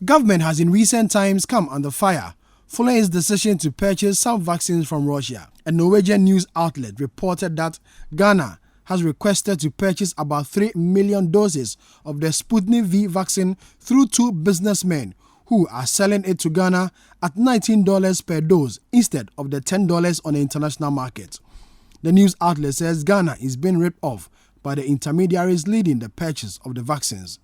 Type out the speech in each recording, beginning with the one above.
Government has in recent times come under fire following its decision to purchase some vaccines from Russia. A Norwegian news outlet reported that Ghana has requested to purchase about 3 million doses of the Sputnik V vaccine through two businessmen who are selling it to Ghana at $19 per dose instead of the $10 on the international market. The news outlet says Ghana is being ripped off by the intermediaries leading the purchase of the vaccines.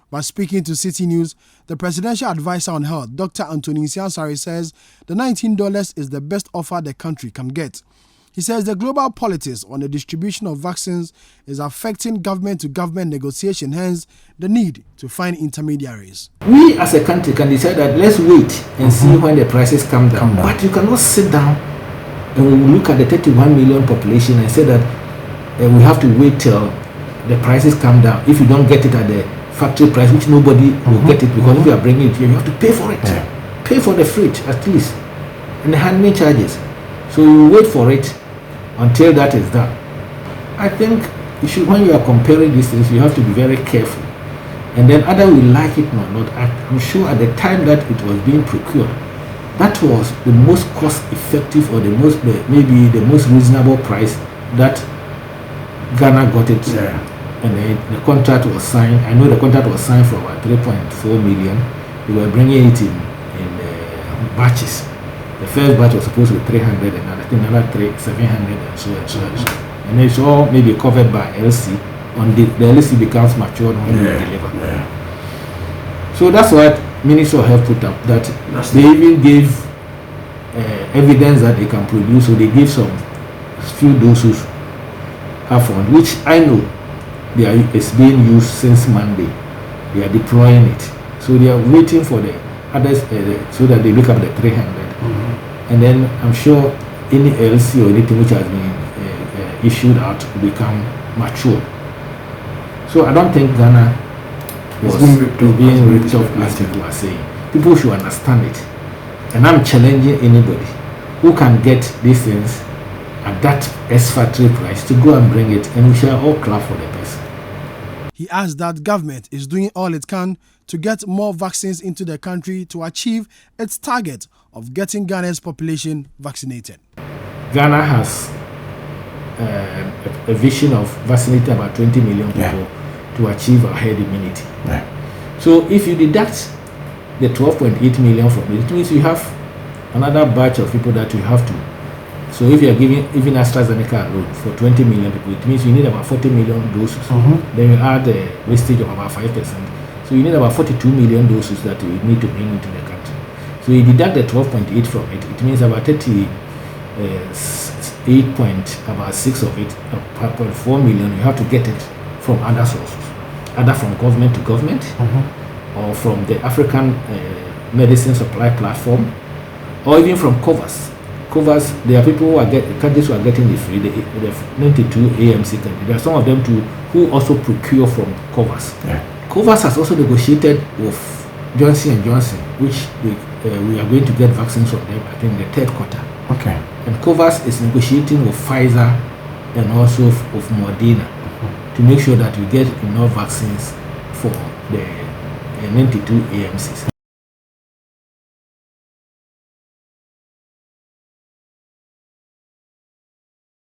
By speaking to Citi News, the Presidential Advisor on Health, Dr. Nsiah-Asare, says the $19 is the best offer the country can get. He says the global politics on the distribution of vaccines is affecting government-to-government negotiation, hence the need to find intermediaries. We as a country can decide that let's wait and see when the prices come down. But you cannot sit down and look at the 31 million population and say that we have to wait till the prices come down. If you don't get it at the factory price, which nobody will get it, because if you are bringing it here, you have to pay for it. Pay for the freight at least, and the handling charges. So you wait for it until that is done. I think you should, when you are comparing these things, you have to be very careful. And then either we like it or not, I'm sure at the time that it was being procured, that was the most cost effective or maybe the most reasonable price that Ghana got it. And the contract was signed. I know the contract was signed for about 3.4 million. We were bringing it in batches. The first batch was supposed to be 300, and I think another 700, and so and so and so. And it's all maybe covered by LC. On the LC becomes matured when we deliver. So that's what Ministry of Health put up. That they even gave evidence that they can produce. So they gave some few doses half on, which I know it's being used since Monday. They are deploying it. So they are waiting for the others so that they look up the 300. And then I'm sure any LC or anything which has been issued out will become mature. So I don't think Ghana was being ripped off as people are saying. People should understand it. And I'm challenging anybody who can get these things at that ex-factory price to go and bring it, and we shall all clap for the person. He adds that government is doing all it can to get more vaccines into the country to achieve its target of getting Ghana's population vaccinated. Ghana has a vision of vaccinating about 20 million people to achieve our herd immunity. So if you deduct the 12.8 million from it, it means you have another batch of people that you have to. So if you are giving even AstraZeneca alone for 20 million people, it means you need about 40 million doses. Then you add a wastage of about 5%. So you need about 42 million doses that you need to bring into the country. So you deduct the 12.8 from it, it means about 38 about 6 of it, 5.4 million, you have to get it from other sources, either from government to government, or from the African Medicine Supply Platform, or even from COVAX. There are people who are countries who are getting the free, the 92 AMC countries. There are some of them too who also procure from COVAX. COVAX has also negotiated with Johnson & Johnson, which we are going to get vaccines from them, I think, in the third quarter. And COVAX is negotiating with Pfizer and also with Moderna to make sure that we get enough vaccines for the 92 AMCs.